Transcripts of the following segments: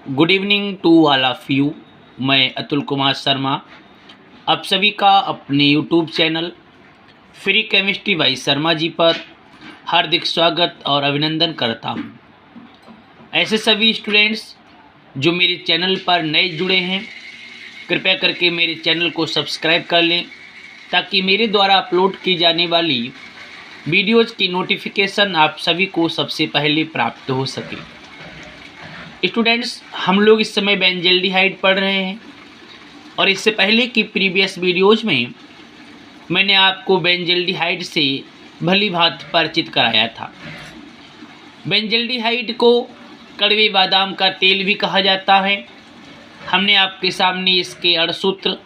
Good evening to all of you. मैं अतुल कुमार शर्मा आप सभी का अपने YouTube channel free chemistry by Sharma ji पर हार्दिक स्वागत और अभिनंदन करता हूं। ऐसे सभी स्टूडेंट्स जो मेरे चैनल पर नए जुड़े हैं, कृपया करके मेरे चैनल को सब्सक्राइब कर लें ताकि मेरे द्वारा अपलोड की जाने वाली वीडियोज़ की नोटिफिकेशन आप सभी को सबसे पहले प्राप्त हो सके। स्टूडेंट्स, हम लोग इस समय बेंजल्डिहाइड पढ़ रहे हैं और इससे पहले की प्रीवियस वीडियोज़ में मैंने आपको बेंजल्डिहाइड से भली भांति परिचित कराया था। बेंजल्डिहाइड को कड़वे बादाम का तेल भी कहा जाता है। हमने आपके सामने इसके अणुसूत्र,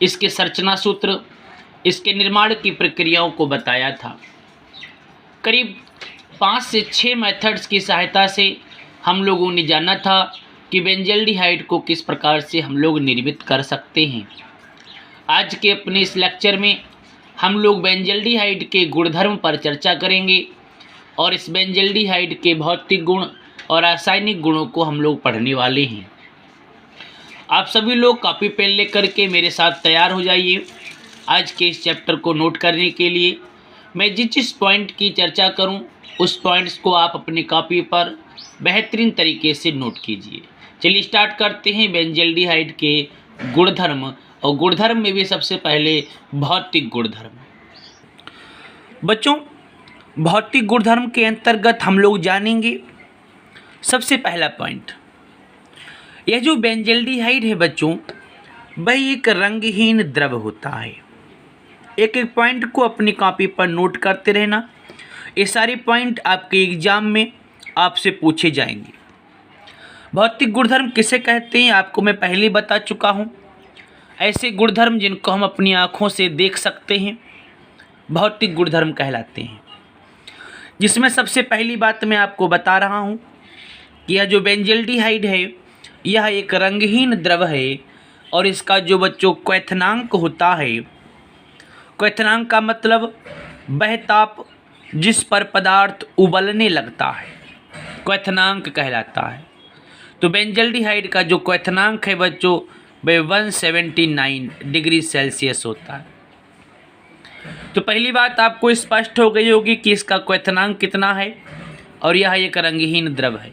इसके संरचना सूत्र, इसके निर्माण की प्रक्रियाओं को बताया था। करीब 5 से 6 मेथड्स की सहायता से हम लोगों ने जाना था कि बेंजल्डिहाइड को किस प्रकार से हम लोग निर्मित कर सकते हैं। आज के अपने इस लेक्चर में हम लोग बेंजल्डिहाइड के गुणधर्म पर चर्चा करेंगे और इस बेंजल्डिहाइड के भौतिक गुण और रासायनिक गुणों को हम लोग पढ़ने वाले हैं। आप सभी लोग कॉपी पेन लेकर के मेरे साथ तैयार हो जाइए आज के इस चैप्टर को नोट करने के लिए। मैं जिस पॉइंट की चर्चा करूं उस पॉइंट्स को आप अपनी कॉपी पर बेहतरीन तरीके से नोट कीजिए। चलिए स्टार्ट करते हैं बेंजल्डिहाइड के गुणधर्म, और गुणधर्म में भी सबसे पहले भौतिक गुणधर्म। बच्चों, भौतिक गुणधर्म के अंतर्गत हम लोग जानेंगे सबसे पहला पॉइंट, यह जो बेंजल्डिहाइड है बच्चों, वह एक रंगहीन द्रव होता है। एक एक पॉइंट को अपनी कॉपी पर नोट करते रहना। ये सारे पॉइंट आपके एग्जाम में आपसे पूछे जाएंगे। भौतिक गुणधर्म किसे कहते हैं आपको मैं पहले ही बता चुका हूँ। ऐसे गुणधर्म जिनको हम अपनी आँखों से देख सकते हैं भौतिक गुणधर्म कहलाते हैं। जिसमें सबसे पहली बात मैं आपको बता रहा हूँ कि यह जो बेंजल्डिहाइड है यह एक रंगहीन द्रव है और इसका जो बच्चों क्वथनांक होता है, क्वथनांक का मतलब वह ताप जिस पर पदार्थ उबलने लगता है, क्वथनांक कहलाता है। तो बेंजल्डिहाइड का जो क्वथनांक है बच्चों वह 179 डिग्री सेल्सियस होता है। तो पहली बात आपको स्पष्ट हो गई होगी कि इसका क्वथनांक कितना है और यह एक रंगहीन द्रव है।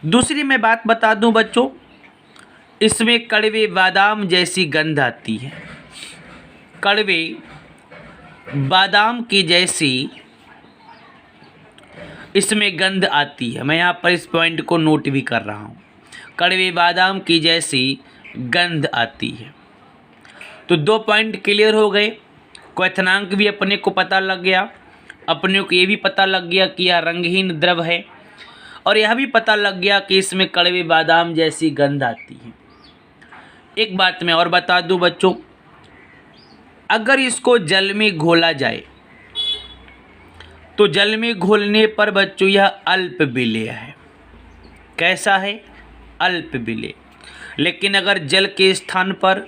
दूसरी मैं बात बता दूं बच्चों, इसमें कड़वे बादाम जैसी गंध आती है। कड़वे बादाम की जैसी इसमें गंध आती है। मैं यहाँ पर इस पॉइंट को नोट भी कर रहा हूँ, कड़वे बादाम की जैसी गंध आती है। तो 2 पॉइंट क्लियर हो गए। क्वथनांक भी अपने को पता लग गया, अपने को ये भी पता लग गया कि यह रंगहीन द्रव है, और यह भी पता लग गया कि इसमें कड़वे बादाम जैसी गंध आती है। एक बात मैं और बता दूं बच्चों, अगर इसको जल में घोला जाए तो जल में घोलने पर बच्चों यह अल्प विलेय है। कैसा है? अल्प विलेय। लेकिन अगर जल के स्थान पर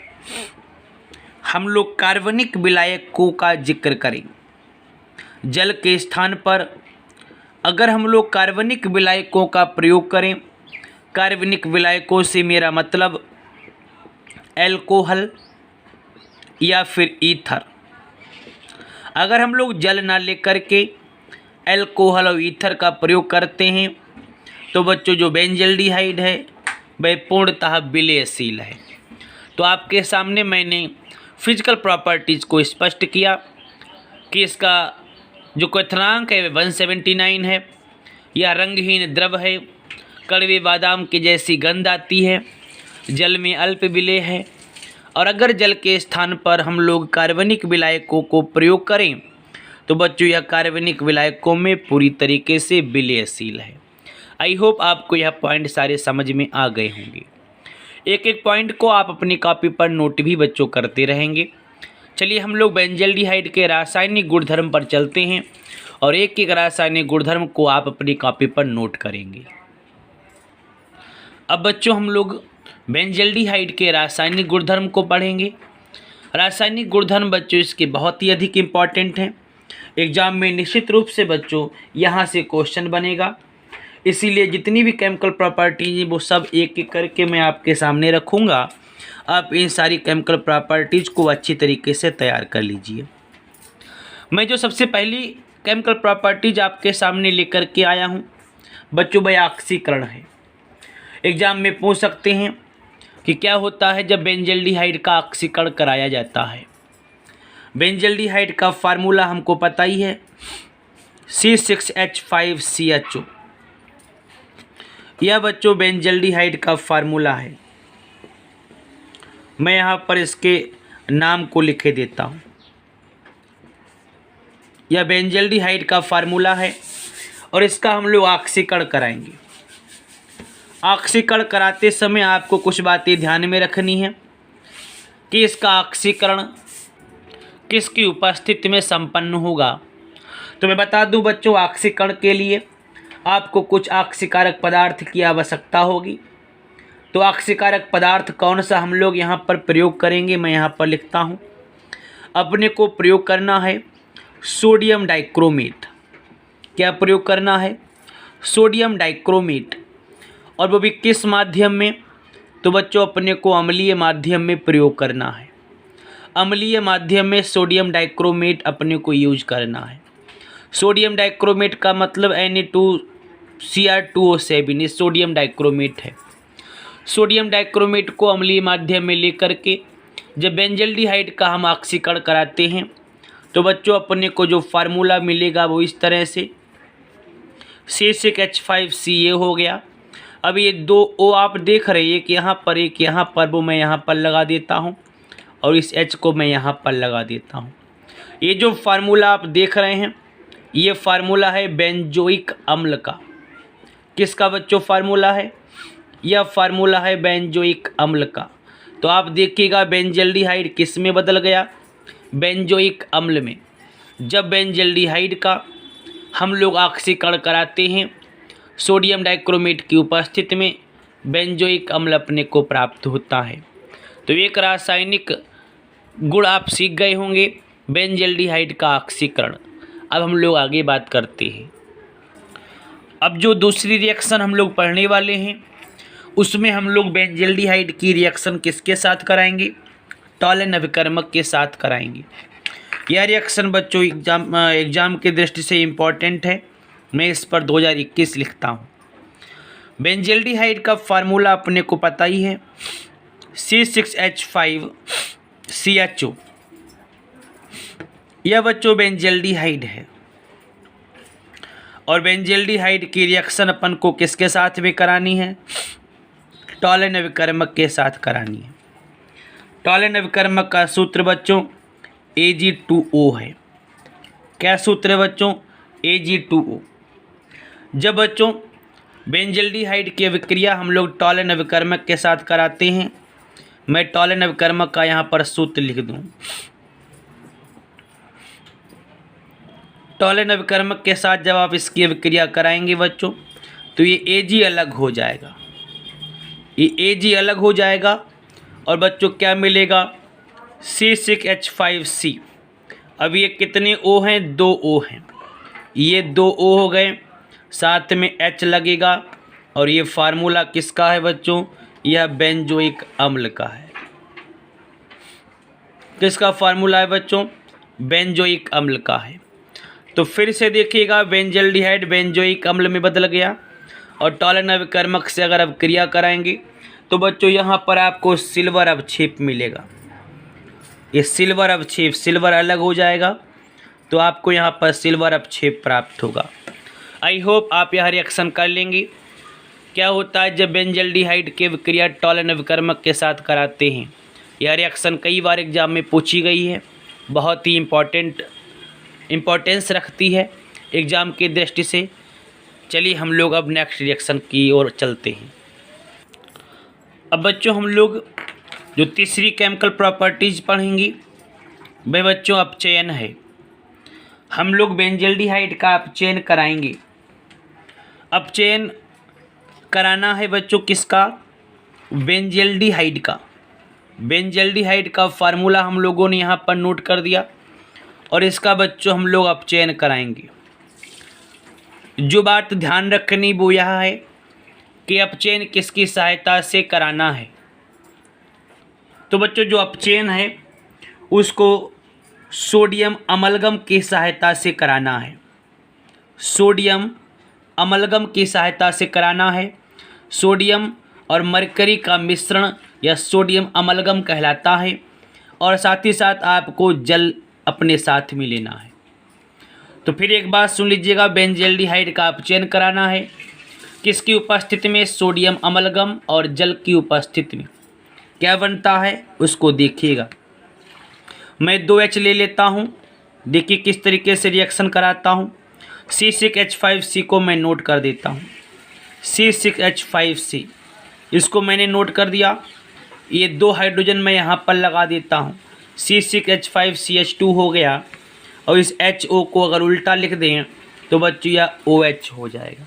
हम लोग कार्बनिक विलायकों का जिक्र करें, जल के स्थान पर अगर हम लोग कार्बनिक विलायकों का प्रयोग करें, कार्बनिक विलायकों से मेरा मतलब एल्कोहल या फिर ईथर, अगर हम लोग जल ना लेकर के एल्कोहल और ईथर का प्रयोग करते हैं तो बच्चों जो बेंजल्डिहाइड है वह पूर्णतः विलयशील है। तो आपके सामने मैंने फिजिकल प्रॉपर्टीज़ को स्पष्ट किया कि इसका जो क्वथनांक है वह 179 है, यह रंगहीन द्रव है, कड़वे बादाम की जैसी गंध आती है, जल में अल्प विलेय है, और अगर जल के स्थान पर हम लोग कार्बनिक विलायकों को प्रयोग करें तो बच्चों यह कार्बनिक विलायकों में पूरी तरीके से विलयशील है। आई होप आपको यह पॉइंट सारे समझ में आ गए होंगे। एक एक पॉइंट को आप अपनी कॉपी पर नोट भी बच्चों करते रहेंगे। चलिए हम लोग बेंजल्डिहाइड के रासायनिक गुणधर्म पर चलते हैं और एक एक रासायनिक गुणधर्म को आप अपनी कॉपी पर नोट करेंगे। अब बच्चों हम लोग बेंजल्डिहाइड के रासायनिक गुणधर्म को पढ़ेंगे। रासायनिक गुणधर्म बच्चों इसके बहुत ही अधिक इम्पॉर्टेंट हैं। एग्जाम में निश्चित रूप से बच्चों यहाँ से क्वेश्चन बनेगा। इसीलिए जितनी भी केमिकल प्रॉपर्टीज हैं वो सब एक एक करके मैं आपके सामने रखूँगा। आप इन सारी केमिकल प्रॉपर्टीज़ को अच्छी तरीके से तैयार कर लीजिए। मैं जो सबसे पहली केमिकल प्रॉपर्टीज आपके सामने लेकर के आया हूँ बच्चों, वह ऑक्सीकरण है। एग्ज़ाम में पूछ सकते हैं कि क्या होता है जब बेंजल्डिहाइड का ऑक्सीकरण कराया जाता है। बेंजल्डिहाइड का फार्मूला हमको पता ही है, C6H5CHO। यह बच्चों बेंजल्डिहाइड का फार्मूला है। मैं यहाँ पर इसके नाम को लिखे देता हूँ। यह बेंजल्डिहाइड का फार्मूला है और इसका हम लोग ऑक्सीकरण कराएंगे। ऑक्सीकरण कराते समय आपको कुछ बातें ध्यान में रखनी है कि इसका ऑक्सीकरण किसकी उपस्थिति में संपन्न होगा। तो मैं बता दूं बच्चों, ऑक्सीकरण के लिए आपको कुछ ऑक्सीकारक पदार्थ की आवश्यकता होगी। तो ऑक्सीकारक पदार्थ कौन सा हम लोग यहाँ पर प्रयोग करेंगे, मैं यहाँ पर लिखता हूँ। अपने को प्रयोग करना है सोडियम डाइक्रोमेट। क्या प्रयोग करना है? Sodium dichromate. और वो भी किस माध्यम में? तो बच्चों अपने को अम्लीय माध्यम में प्रयोग करना है। अम्लीय माध्यम में सोडियम डाइक्रोमेट अपने को यूज करना है। सोडियम डाइक्रोमेट का मतलब Na2Cr2O7 ये सोडियम डाइक्रोमेट है। सोडियम डाइक्रोमेट को अम्लीय माध्यम में लेकर के जब बेंजल्डिहाइड का हम ऑक्सीकरण कराते हैं तो बच्चों अपने को जो फार्मूला मिलेगा वो इस तरह से C6H5Ca हो गया। अब ये दो O आप देख रहे हैं, एक यहाँ पर एक यहाँ पर, वो मैं यहाँ पर लगा देता हूँ और इस H को मैं यहाँ पर लगा देता हूँ। ये जो फार्मूला आप देख रहे हैं ये फार्मूला है बेंजोइक अम्ल का। किसका बच्चों फार्मूला है? यह फार्मूला है बेंजोइक अम्ल का। तो आप देखिएगा बेंजल्डिहाइड किस में बदल गया? बेंजोइक अम्ल में। जब बेंजल्डिहाइड का हम लोग ऑक्सीकरण कराते हैं सोडियम डाइक्रोमेट की उपस्थिति में, बेंजोइक अम्ल अपने को प्राप्त होता है। तो एक रासायनिक गुण आप सीख गए होंगे, बेंजल्डिहाइड का ऑक्सीकरण। अब हम लोग आगे बात करते हैं। अब जो दूसरी रिएक्शन हम लोग पढ़ने वाले हैं उसमें हम लोग बेंजल्डिहाइड की रिएक्शन किसके साथ कराएंगे? टॉलन अभिकर्मक के साथ कराएंगे। यह रिएक्शन बच्चों एग्जाम के दृष्टि से इम्पॉर्टेंट है। मैं इस पर 2021 लिखता हूँ। बेंजल्डिहाइड का फार्मूला अपने को पता ही है, C6H5CHO। यह बच्चों बेंजल्डिहाइड है और बेंजल्डिहाइड की रिएक्शन अपन को किसके साथ में करानी है? टॉलन अभिकर्मक के साथ करानी है। टॉलन अभिकर्मक का सूत्र बच्चों Ag2O है। क्या सूत्र है बच्चों? Ag2O। जब बच्चों बेंजल्डिहाइड की अभिक्रिया हम लोग टॉलन अभिकर्मक के साथ कराते हैं, मैं टॉलन अभिकर्मक का यहाँ पर सूत्र लिख दूँ। टॉलन अभिकर्मक के साथ जब आप इसकी अभिक्रिया कराएंगे बच्चों तो ये Ag अलग हो जाएगा, ये Ag अलग हो जाएगा और बच्चों क्या मिलेगा? C6H5C। अब ये कितने O हैं? 2 O हैं। ये 2 O हो गए, साथ में H लगेगा और ये फार्मूला किसका है बच्चों? यह बेंजोइक अम्ल का है। किसका फार्मूला है बच्चों? बेंजोइक अम्ल का है। तो फिर से देखिएगा बेंजल्डिहाइड बेंजोइक अम्ल में बदल गया और टॉलन अभिकर्मक से अगर अभिक्रिया कराएंगे तो बच्चों यहाँ पर आपको सिल्वर अवक्षेप मिलेगा। ये सिल्वर अवक्षेप, सिल्वर अलग हो जाएगा तो आपको यहाँ पर सिल्वर अवक्षेप प्राप्त होगा। आई होप आप यह रिएक्शन कर लेंगे। क्या होता है जब बेंजल्डिहाइड की अभिक्रिया टॉलन अभिकर्मक के साथ कराते हैं? यह रिएक्शन कई बार एग्जाम में पूछी गई है, बहुत ही इम्पोर्टेंस रखती है एग्ज़ाम की दृष्टि से। चलिए हम लोग अब नेक्स्ट रिएक्शन की ओर चलते हैं। अब बच्चों हम लोग जो तीसरी केमिकल प्रॉपर्टीज़ पढ़ेंगी वह बच्चों अपचयन है। हम लोग बेंजल्डिहाइड का अपचयन कराएंगे। अपचयन कराना है बच्चों किसका? बेंजल्डिहाइड का। बेंजल्डिहाइड का फार्मूला हम लोगों ने यहाँ पर नोट कर दिया और इसका बच्चों हम लोग अपचयन कराएंगे। जो बात ध्यान रखनी वो यह है कि अपचयन किसकी सहायता से कराना है। तो बच्चों जो अपचयन है उसको सोडियम अमलगम की सहायता से कराना है। सोडियम अमलगम की सहायता से कराना है। सोडियम और मरकरी का मिश्रण या सोडियम अमलगम कहलाता है। और साथ ही साथ आपको जल अपने साथ में लेना है। तो फिर एक बात सुन लीजिएगा, बेंजल्डिहाइड का अपचयन कराना है किसकी उपस्थिति में? सोडियम अमलगम और जल की उपस्थिति में। क्या बनता है उसको देखिएगा। मैं 2H ले लेता हूँ। देखिए किस तरीके से रिएक्शन कराता हूँ। C6H5C को मैं नोट कर देता हूँ। C6H5C इसको मैंने नोट कर दिया। ये 2 हाइड्रोजन मैं यहाँ पर लगा देता हूँ। C6H5CH2 हो गया। और इस HO को अगर उल्टा लिख दें तो बच्चों यह OH हो जाएगा।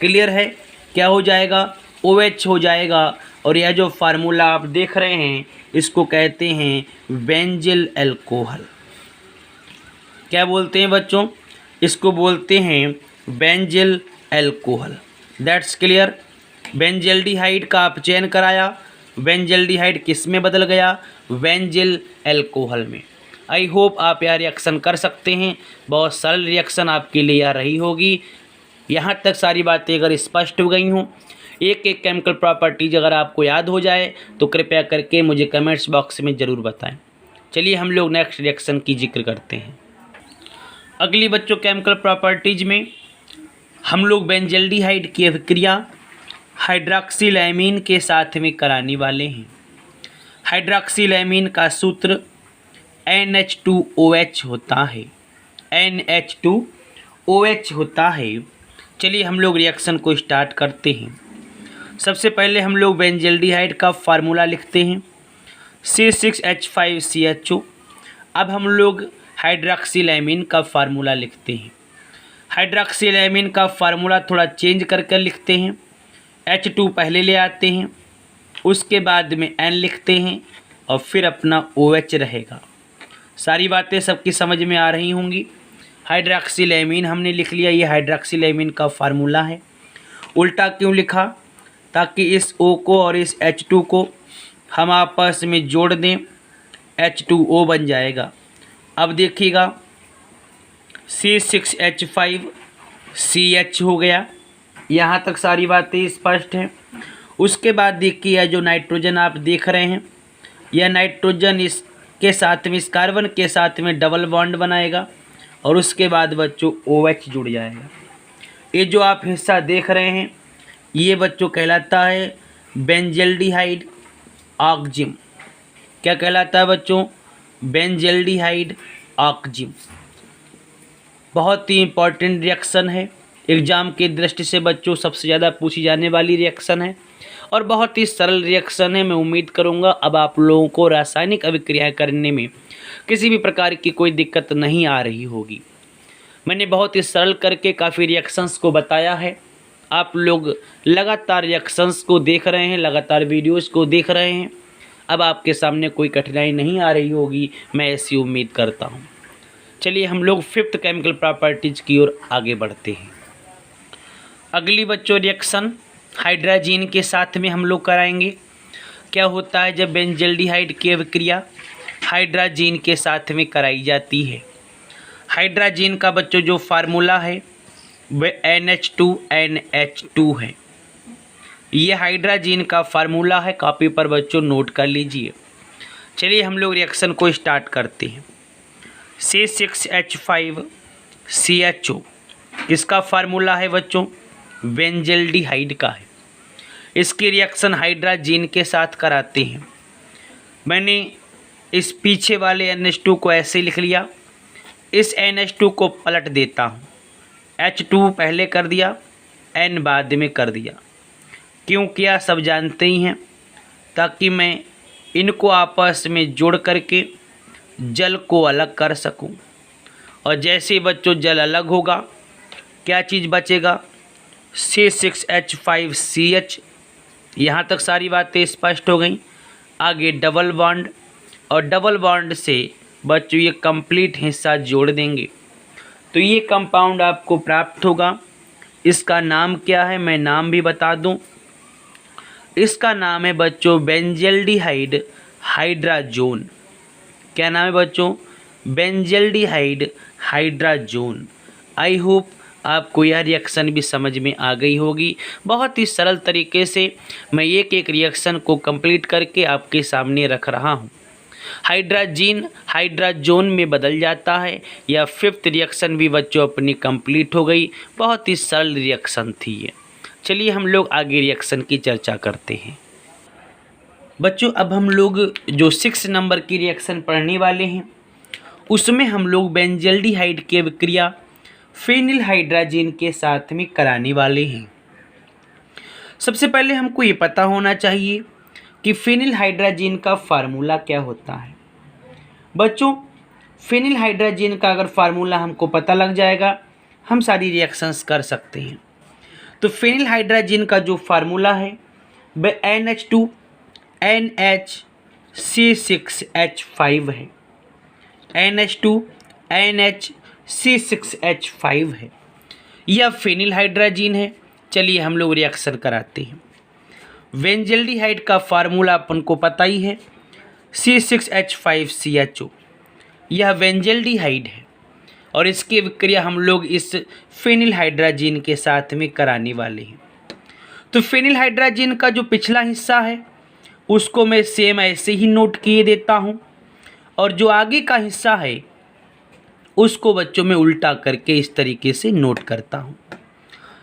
क्लियर है? क्या हो जाएगा? OH हो जाएगा। और यह जो फार्मूला आप देख रहे हैं इसको कहते हैं बेंजिल अल्कोहल। क्या बोलते हैं बच्चों? इसको बोलते हैं benzyl alcohol. That's clear. Benzaldehyde का अपचयन कराया। बेंजल्डिहाइड किस में बदल गया? बेंजिल अल्कोहल में। आई होप आप यह रिएक्शन कर सकते हैं। बहुत सरल रिएक्शन आपके लिए आ रही होगी। यहाँ तक सारी बातें अगर स्पष्ट हो गई हों, एक एक केमिकल प्रॉपर्टीज अगर आपको याद हो जाए तो कृपया करके मुझे कमेंट्स बॉक्स में ज़रूर बताएं। चलिए हम लोग नेक्स्ट रिएक्शन की जिक्र करते हैं। अगली बच्चों केमिकल प्रॉपर्टीज में हम लोग बेंजल्डिहाइड की अभिक्रिया हाइड्रॉक्सिलैमीन के साथ में कराने वाले हैं। हाइड्रॉक्सिलैमीन का सूत्र NH2OH होता है। NH2OH होता है। चलिए हम लोग रिएक्शन को स्टार्ट करते हैं। सबसे पहले हम लोग बेंजल्डिहाइड का फार्मूला लिखते हैं C6H5CHO। अब हम लोग हाइड्रॉक्सिलैमीन का फार्मूला लिखते हैं। हाइड्रॉक्सिलैमीन का फार्मूला थोड़ा चेंज करके लिखते हैं। H2 पहले ले आते हैं, उसके बाद में N लिखते हैं और फिर अपना OH रहेगा। सारी बातें सबकी समझ में आ रही होंगी। हाइड्रॉक्सिलैमीन हमने लिख लिया। ये हाइड्रॉक्सिलैमीन का फार्मूला है। उल्टा क्यों लिखा? ताकि इस O को और इस H2 को हम आपस में जोड़ दें, H2O बन जाएगा। अब देखिएगा C6H5CH हो गया। यहाँ तक सारी बातें स्पष्ट हैं। उसके बाद देखिए यह जो नाइट्रोजन आप देख रहे हैं, यह नाइट्रोजन इसके साथ में, इस कार्बन के साथ में डबल बॉन्ड बनाएगा और उसके बाद बच्चों OH जुड़ जाएगा। ये जो आप हिस्सा देख रहे हैं ये बच्चों कहलाता है बेंजल्डिहाइड ऑक्जिम। क्या कहलाता है बच्चों? Benzaldehyde oxime. बहुत ही इम्पॉर्टेंट रिएक्शन है। एग्ज़ाम की दृष्टि से बच्चों सबसे ज़्यादा पूछी जाने वाली रिएक्शन है और बहुत ही सरल रिएक्शन है। मैं उम्मीद करूँगा अब आप लोगों को रासायनिक अभिक्रिया करने में किसी भी प्रकार की कोई दिक्कत नहीं आ रही होगी। मैंने बहुत ही सरल करके काफ़ी रिएक्शंस को बताया है। आप लोग लगातार रिएक्शंस को देख रहे हैं, लगातार वीडियोस को देख रहे हैं। अब आपके सामने कोई कठिनाई नहीं आ रही होगी, मैं ऐसी उम्मीद करता हूँ। चलिए हम लोग 5th केमिकल प्रॉपर्टीज़ की ओर आगे बढ़ते हैं। अगली बच्चों रिएक्शन हाइड्राजीन के साथ में हम लोग कराएंगे। क्या होता है जब बेंजल्डिहाइड की अभिक्रिया हाइड्राजीन के साथ में कराई जाती है? हाइड्राजीन का बच्चों जो फार्मूला है वह NH2NH2 है। ये हाइड्राजीन का फार्मूला है। कॉपी पर बच्चों नोट कर लीजिए। चलिए हम लोग रिएक्शन को स्टार्ट करते हैं। C6H5CHO इसका फार्मूला है बच्चों? बेंजल्डिहाइड का है। इसकी रिएक्शन हाइड्राजीन के साथ कराते हैं। मैंने इस पीछे वाले NH2 को ऐसे लिख लिया। इस NH2 को पलट देता हूँ। H2 पहले कर दिया, N बाद में कर दिया। क्यों किया सब जानते ही हैं, ताकि मैं इनको आपस में जोड़ करके जल को अलग कर सकूं। और जैसे ही बच्चों जल अलग होगा क्या चीज़ बचेगा? C6H5CH। यहाँ तक सारी बातें स्पष्ट हो गई। आगे डबल बॉन्ड और डबल बॉन्ड से बच्चों ये कंप्लीट हिस्सा जोड़ देंगे तो ये कंपाउंड आपको प्राप्त होगा इसका नाम क्या है, मैं नाम भी बता दूं। इसका नाम है बच्चों बेंजल्डिहाइड हाइड्राजोन। क्या नाम है बच्चों? Benzaldehyde hydrazone. आई होप आपको यह रिएक्शन भी समझ में आ गई होगी। बहुत ही सरल तरीके से मैं एक एक रिएक्शन को कंप्लीट करके आपके सामने रख रहा हूँ। हाइड्राजीन हाइड्राजोन में बदल जाता है। यह 5th रिएक्शन भी बच्चों अपनी कंप्लीट हो गई। बहुत ही सरल रिएक्शन थी ये। चलिए हम लोग आगे रिएक्शन की चर्चा करते हैं। बच्चों अब हम लोग जो 6 नंबर की रिएक्शन पढ़ने वाले हैं उसमें हम लोग बेंजल्डिहाइड की अभिक्रिया फेनिल हाइड्राजीन के साथ में कराने वाले हैं। सबसे पहले हमको ये पता होना चाहिए कि फेनिल हाइड्राजीन का फार्मूला क्या होता है। बच्चों फेनिल हाइड्राजीन का अगर फार्मूला हमको पता लग जाएगा हम सारी रिएक्शंस कर सकते हैं। तो फेनिल हाइड्राजीन का जो फार्मूला है वह NH2NHC6H5 है। NH2NHC6H5 है। यह फेनिल हाइड्राजीन है। चलिए हम लोग रिएक्शन कराते हैं। बेंजल्डिहाइड का फार्मूला अपन को पता ही है C6H5CHO। यह बेंजल्डिहाइड है और इसकी अभिक्रिया हम लोग इस फेनिल हाइड्राजीन के साथ में कराने वाले हैं। तो फेनिल हाइड्राजीन का जो पिछला हिस्सा है उसको मैं सेम ऐसे ही नोट किए देता हूँ और जो आगे का हिस्सा है उसको बच्चों में उल्टा करके इस तरीके से नोट करता हूँ।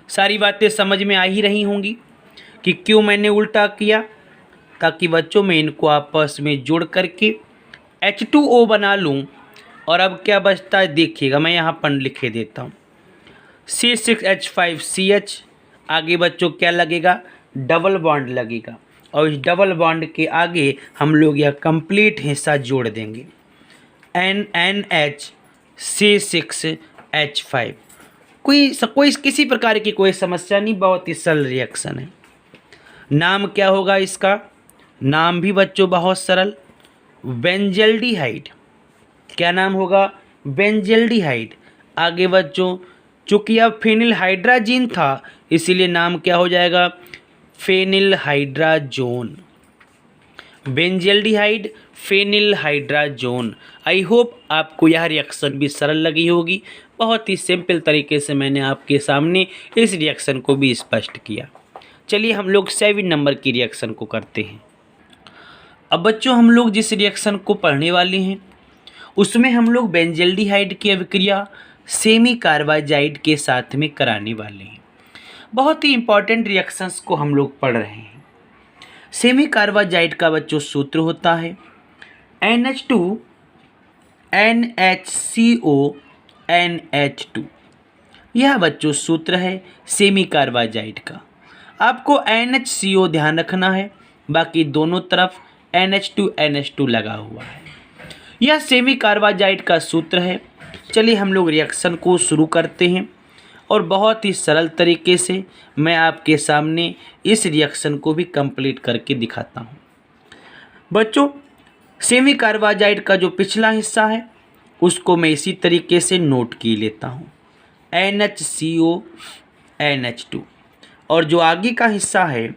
सारी बातें समझ में आ ही रही होंगी कि क्यों मैंने उल्टा किया, ताकि बच्चों में इनको आपस में जोड़ करके H2O बना लूँ। और अब क्या बचता है देखिएगा, मैं यहाँ पर लिखे देता हूँ C6H5CH। आगे बच्चों क्या लगेगा? डबल बॉन्ड लगेगा और इस डबल बॉन्ड के आगे हम लोग यह कंप्लीट हिस्सा जोड़ देंगे NNHC6H5। कोई किसी प्रकार की कोई समस्या नहीं, बहुत ही सरल रिएक्शन है। नाम क्या होगा इसका? नाम भी बच्चों बहुत सरल, बेंजल्डिहाइड। क्या नाम होगा? बेंजल्डिहाइड। आगे बच्चों चूँकि अब फेनिल हाइड्राजीन था इसीलिए नाम क्या हो जाएगा? Phenyl hydrazone. Benzaldehyde phenyl hydrazone. I hope आपको यह रिएक्शन भी सरल लगी होगी। बहुत ही सिंपल तरीके से मैंने आपके सामने इस रिएक्शन को भी स्पष्ट किया। चलिए हम लोग 7 नंबर की रिएक्शन को करते हैं। अब बच्चों हम लोग जिस रिएक्शन को पढ़ने वाले हैं उसमें हम लोग बेंजल्डिहाइड की अभिक्रिया सेमी कार्बाजाइड के साथ में कराने वाले हैं। बहुत ही इंपॉर्टेंट रिएक्शंस को हम लोग पढ़ रहे हैं। सेमी कार्बाजाइड का बच्चों सूत्र होता है NH2NHCONH2। यह बच्चों सूत्र है सेमी कार्बाजाइड का। आपको NHCO ध्यान रखना है, बाकी दोनों तरफ NH2NH2 लगा हुआ है। यह सेमी कार्बाजाइड का सूत्र है। चलिए हम लोग रिएक्शन को शुरू करते हैं और बहुत ही सरल तरीके से मैं आपके सामने इस रिएक्शन को भी कंप्लीट करके दिखाता हूँ। बच्चों सेमी कार्बाजाइड का जो पिछला हिस्सा है उसको मैं इसी तरीके से नोट की लेता हूँ NHCONH2 और जो आगे का हिस्सा है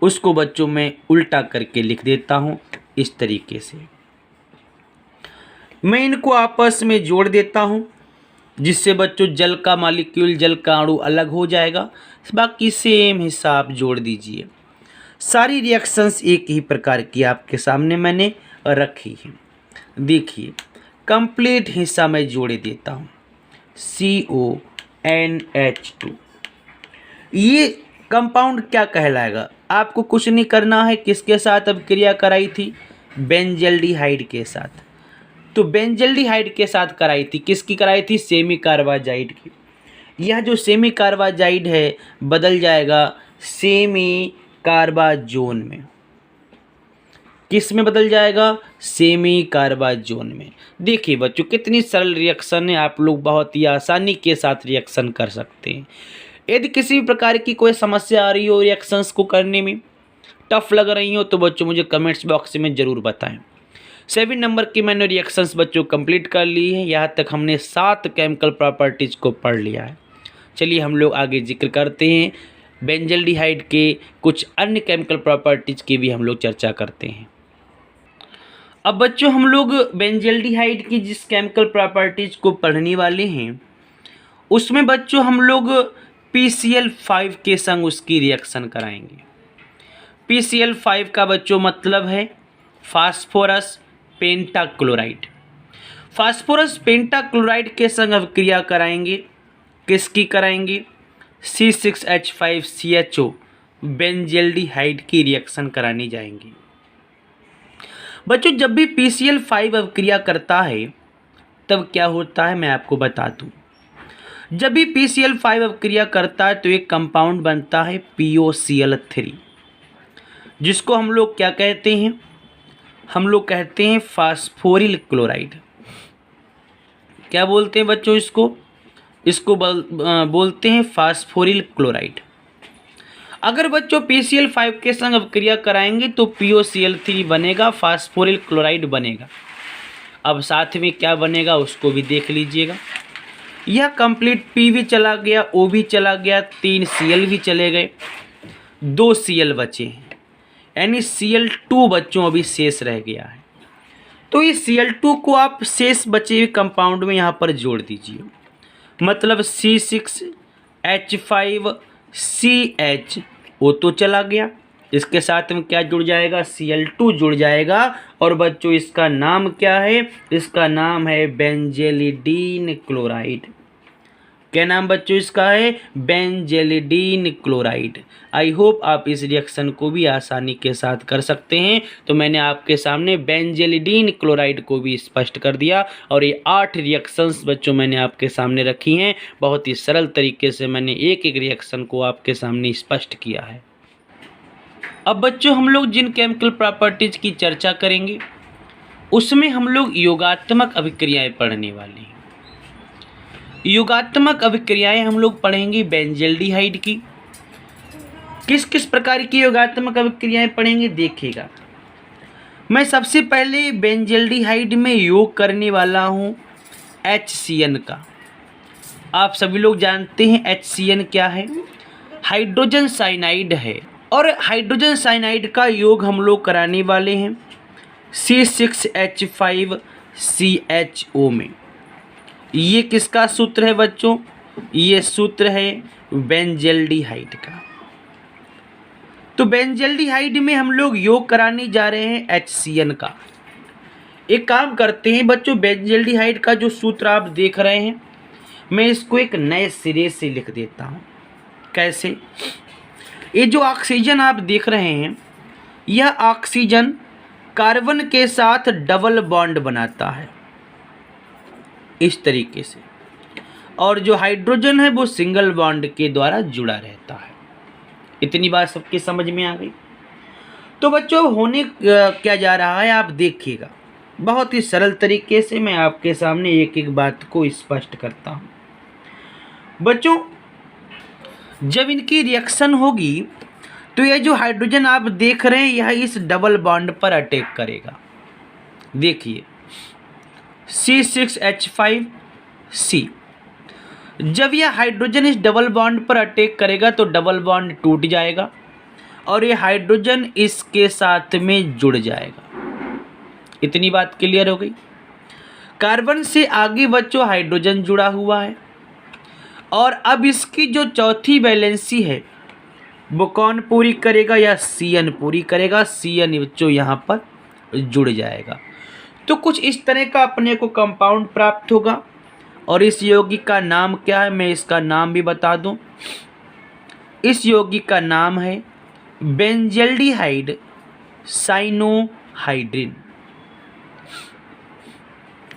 उसको बच्चों मैं उल्टा करके लिख देता हूँ इस तरीके से। मैं इनको आपस में जोड़ देता हूँ जिससे बच्चों जल का मॉलिक्यूल, जल का अणु अलग हो जाएगा। बाकी सेम हिस्सा आप जोड़ दीजिए। सारी रिएक्शंस एक ही प्रकार की आपके सामने मैंने रखी है। देखिए कंप्लीट हिस्सा मैं जोड़े देता हूँ CONH2। ये कंपाउंड क्या कहलाएगा? आपको कुछ नहीं करना है। किसके साथ अब क्रिया कराई थी? बेंजल्डिहाइड के साथ। तो बेंजल्डिहाइड के साथ कराई थी। किसकी कराई थी? सेमी कार्बाजाइड की। यह जो सेमी कार्बाजाइड है बदल जाएगा सेमी कार्बाजोन में। किस में बदल जाएगा? सेमी कार्बाजोन में। देखिए बच्चों कितनी सरल रिएक्शन है, आप लोग बहुत ही आसानी के साथ रिएक्शन कर सकते हैं। यदि किसी भी प्रकार की कोई समस्या आ रही हो रिएक्शंस को करने में, टफ लग रही हो, तो बच्चों मुझे कमेंट्स बॉक्स में ज़रूर बताएं। 7 नंबर की मैंने रिएक्शंस बच्चों कंप्लीट कर ली है। यहाँ तक हमने 7 केमिकल प्रॉपर्टीज़ को पढ़ लिया है। चलिए हम लोग आगे जिक्र करते हैं, बेंजल्डिहाइड के कुछ अन्य केमिकल प्रॉपर्टीज़ की भी हम लोग चर्चा करते हैं। अब बच्चों हम लोग बेंजल्डिहाइड की जिस केमिकल प्रॉपर्टीज़ को पढ़ने वाले हैं उसमें बच्चों हम लोग PCl5 के संग उसकी रिएक्शन कराएंगे। PCl5 का बच्चों मतलब है फास्फोरस पेंटाक्लोराइड। फास्फोरस पेंटाक्लोराइड के संग अभिक्रिया कराएंगे। किसकी कराएंगे? C6H5CHO बेंजल्डिहाइड की रिएक्शन करानी जाएंगी। बच्चों जब भी PCl5 अभिक्रिया करता है तब क्या होता है मैं आपको बता दूं। जब भी PCl5 अभिक्रिया करता है तो एक कंपाउंड बनता है POCl3, जिसको हम लोग क्या कहते हैं? हम लोग कहते हैं फास्फोरिल क्लोराइड। क्या बोलते हैं बच्चों इसको बोलते हैं फास्फोरिल क्लोराइड। अगर बच्चों PCl5 के संग अभिक्रिया कराएंगे तो POCl3 बनेगा, फास्फोरिल क्लोराइड बनेगा। अब साथ में क्या बनेगा उसको भी देख लीजिएगा। यह कंप्लीट P भी चला गया, O भी चला गया, 3 Cl भी चले गए, 2 Cl बचे हैं, यानी Cl2 बच्चों अभी शेष रह गया है। तो इस Cl2 को आप शेष बचे हुए कंपाउंड में यहाँ पर जोड़ दीजिए। मतलब C6H5CH वो तो चला गया, इसके साथ में क्या जुड़ जाएगा? Cl2 जुड़ जाएगा। और बच्चों इसका नाम क्या है? इसका नाम है बेंजेलिडीन क्लोराइड। क्या नाम बच्चों इसका है? बेंजेलिडीन क्लोराइड। आई होप आप इस रिएक्शन को भी आसानी के साथ कर सकते हैं। तो मैंने आपके सामने बेंजेलिडीन क्लोराइड को भी स्पष्ट कर दिया और ये 8 रिएक्शंस बच्चों मैंने आपके सामने रखी हैं। बहुत ही सरल तरीके से मैंने एक एक रिएक्शन को आपके सामने स्पष्ट किया है। अब बच्चों हम लोग जिन केमिकल प्रॉपर्टीज़ की चर्चा करेंगे उसमें हम लोग योगात्मक अभिक्रियाएं पढ़ने वाले हैं। योगात्मक अभिक्रियाएं हम लोग पढ़ेंगे बेंजल्डिहाइड की। किस किस प्रकार की योगात्मक अभिक्रियाएं पढ़ेंगे देखिएगा। मैं सबसे पहले बेंजल्डिहाइड में योग करने वाला हूं HCN का। आप सभी लोग जानते हैं HCN क्या है? हाइड्रोजन साइनाइड है। और हाइड्रोजन साइनाइड का योग हम लोग कराने वाले हैं C6H5CHO में। ये किसका सूत्र है बच्चों? ये सूत्र है बेंजल्डिहाइड का। तो बेंजल्डिहाइड में हम लोग योग कराने जा रहे हैं HCN का। एक काम करते हैं बच्चों, बेंजल्डिहाइड का जो सूत्र आप देख रहे हैं मैं इसको एक नए सिरे से लिख देता हूँ। कैसे? ये जो ऑक्सीजन आप देख रहे हैं यह ऑक्सीजन कार्बन के साथ डबल बॉन्ड बनाता है इस तरीके से, और जो हाइड्रोजन है वो सिंगल बॉन्ड के द्वारा जुड़ा रहता है। इतनी बात सबकी समझ में आ गई? तो बच्चों होने क्या जा रहा है आप देखिएगा। बहुत ही सरल तरीके से मैं आपके सामने एक एक बात को स्पष्ट करता हूँ। बच्चों जब इनकी रिएक्शन होगी तो ये जो हाइड्रोजन आप देख रहे हैं यह इस डबल बॉन्ड पर अटैक करेगा। देखिए C6H5C, जब यह हाइड्रोजन इस डबल बॉन्ड पर अटैक करेगा तो डबल बॉन्ड टूट जाएगा और ये हाइड्रोजन इसके साथ में जुड़ जाएगा। इतनी बात क्लियर हो गई? कार्बन से आगे बच्चों हाइड्रोजन जुड़ा हुआ है और अब इसकी जो चौथी वैलेंसी है वो कौन पूरी करेगा? या CN पूरी करेगा। CN बच्चों यहाँ पर जुड़ जाएगा। तो कुछ इस तरह का अपने को कंपाउंड प्राप्त होगा और इस यौगिक का नाम क्या है मैं इसका नाम भी बता दूं। इस यौगिक का नाम है बेंजल्डिहाइड साइनोहाइड्रिन।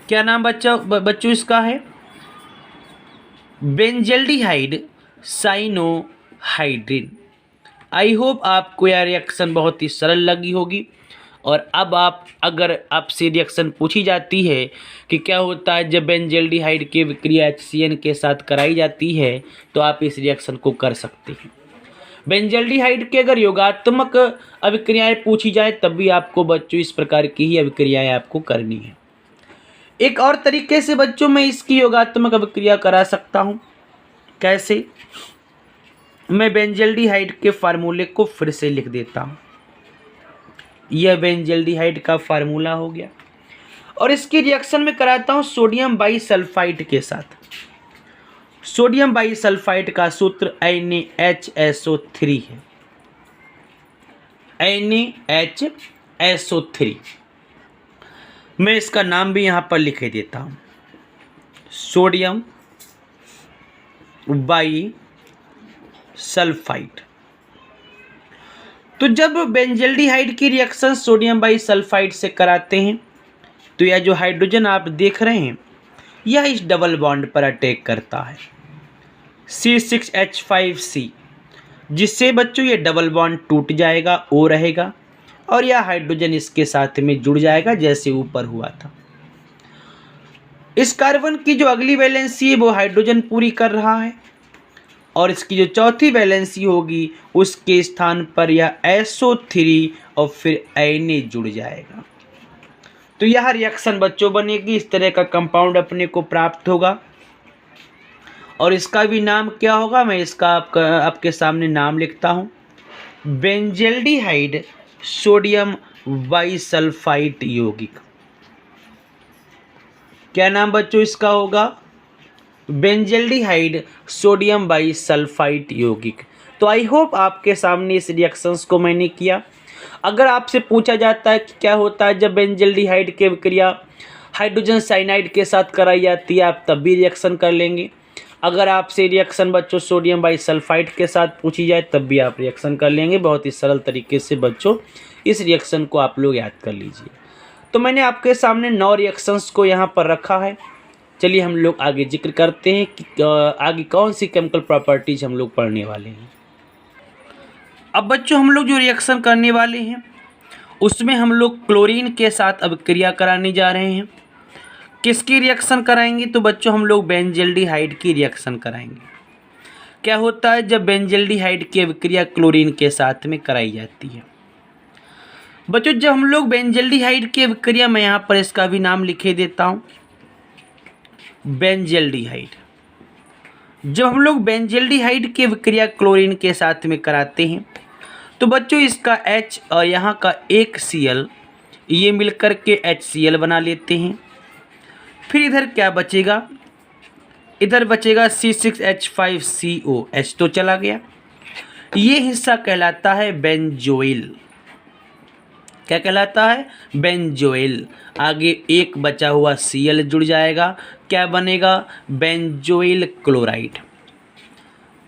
क्या नाम बच्चों इसका है? Benzaldehyde cyanohydrin. आई होप आपको यह रिएक्शन बहुत ही सरल लगी होगी। और अब अगर आपसे रिएक्शन पूछी जाती है कि क्या होता है जब बेंजल्डिहाइड की विक्रिया HCN के साथ कराई जाती है तो आप इस रिएक्शन को कर सकते हैं। बेंजल्डिहाइड के अगर योगात्मक अभिक्रियाएं पूछी जाए तब भी आपको बच्चों इस प्रकार की ही अभिक्रियाएं आपको करनी है। एक और तरीके से बच्चों मैं इसकी योगात्मक अभिक्रिया करा सकता हूँ। कैसे? मैं बेंजल्डिहाइड के फार्मूले को फिर से लिख देता हूँ। यह बेंजल्डिहाइड का फार्मूला हो गया और इसकी रिएक्शन में कराता हूँ सोडियम बाईसल्फाइड के साथ। सोडियम बाईसल्फाइड का सूत्र NaHSO3 है। NaHSO3 मैं इसका नाम भी यहाँ पर लिख देता हूँ, सोडियम बाईसल्फाइड। तो जब बेंजल्डिहाइड की रिएक्शन सोडियम बाईसल्फाइड से कराते हैं तो यह जो हाइड्रोजन आप देख रहे हैं यह इस डबल बॉन्ड पर अटैक करता है C6H5C, जिससे बच्चों ये डबल बॉन्ड टूट जाएगा, O रहेगा और यह हाइड्रोजन इसके साथ में जुड़ जाएगा जैसे ऊपर हुआ था। इस कार्बन की जो अगली वैलेंसी है वो हाइड्रोजन पूरी कर रहा है और इसकी जो चौथी वैलेंसी होगी उसके स्थान पर यह SO3 और फिर Na जुड़ जाएगा। तो यह रिएक्शन बच्चों बनेगी, इस तरह का कंपाउंड अपने को प्राप्त होगा और इसका भी नाम क्या होगा, मैं इसका आपके सामने नाम लिखता हूँ, बेंजल्डिहाइड सोडियम बाईसल्फाइड यौगिक। क्या नाम बच्चों इसका होगा? बेंजल्डिहाइड सोडियम बाईसल्फाइड यौगिक। तो आई होप आपके सामने इस रिएक्शंस को मैंने किया। अगर आपसे पूछा जाता है कि क्या होता है जब बेंजल्डिहाइड की विक्रिया हाइड्रोजन साइनाइड के साथ कराई जाती है, आप तब भी रिएक्शन कर लेंगे। अगर आपसे रिएक्शन बच्चों सोडियम बाईसल्फाइड के साथ पूछी जाए तब भी आप रिएक्शन कर लेंगे। बहुत ही सरल तरीके से बच्चों इस रिएक्शन को आप लोग याद कर लीजिए। तो मैंने आपके सामने 9 रिएक्शंस को यहाँ पर रखा है। चलिए हम लोग आगे जिक्र करते हैं कि आगे कौन सी केमिकल प्रॉपर्टीज हम लोग पढ़ने वाले हैं। अब बच्चों हम लोग जो रिएक्शन करने वाले हैं उसमें हम लोग क्लोरीन के साथ अभिक्रिया कराने जा रहे हैं। किसकी रिएक्शन कराएंगे? तो बच्चों हम लोग बेंजल्डिहाइड की रिएक्शन कराएंगे। क्या होता है जब बेंजल्डिहाइड की अभिक्रिया क्लोरीन के साथ में कराई जाती है? बच्चों जब हम लोग बेंजल्डिहाइड की अभिक्रिया, मैं यहाँ पर इसका भी नाम लिखे देता हूँ, बेंजल्डिहाइड। जब हम लोग बेंजल्डिहाइड की अभिक्रिया क्लोरीन के साथ में कराते हैं तो बच्चों इसका H और यहाँ का एक Cl ये मिलकर के HCl बना लेते हैं। फिर इधर क्या बचेगा? इधर बचेगा C6H5CO, H तो चला गया। ये हिस्सा कहलाता है बेंजोइल। क्या कहलाता है? बेंजोइल। आगे एक बचा हुआ Cl जुड़ जाएगा, क्या बनेगा? Benzoyl chloride.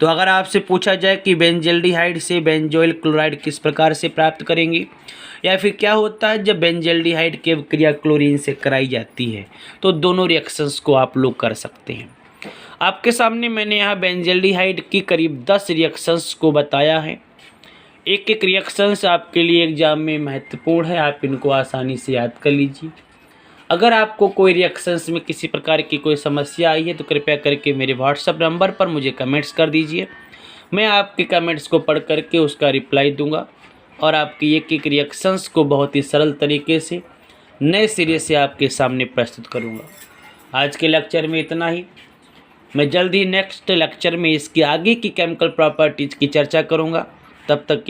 तो अगर आपसे पूछा जाए कि बेंजल्डिहाइड से बेंजोइल क्लोराइड किस प्रकार से प्राप्त करेंगे, या फिर क्या होता है जब बेंजल्डिहाइड की अभिक्रिया क्लोरीन से कराई जाती है, तो दोनों रिएक्शंस को आप लोग कर सकते हैं। आपके सामने मैंने यहाँ बेंजल्डिहाइड की करीब 10 रिएक्शंस को बताया है। एक एक रिएक्शंस आपके लिए एग्जाम में महत्वपूर्ण है, आप इनको आसानी से याद कर लीजिए। अगर आपको कोई रिएक्शंस में किसी प्रकार की कोई समस्या आई है तो कृपया करके मेरे व्हाट्सएप नंबर पर मुझे कमेंट्स कर दीजिए। मैं आपके कमेंट्स को पढ़ करके उसका रिप्लाई दूंगा और आपकी एक एक रिएक्शंस को बहुत ही सरल तरीके से नए सिरे से आपके सामने प्रस्तुत करूंगा। आज के लेक्चर में इतना ही। मैं जल्द ही नेक्स्ट लेक्चर में इसकी आगे की केमिकल प्रॉपर्टीज़ की चर्चा करूंगा। तब तक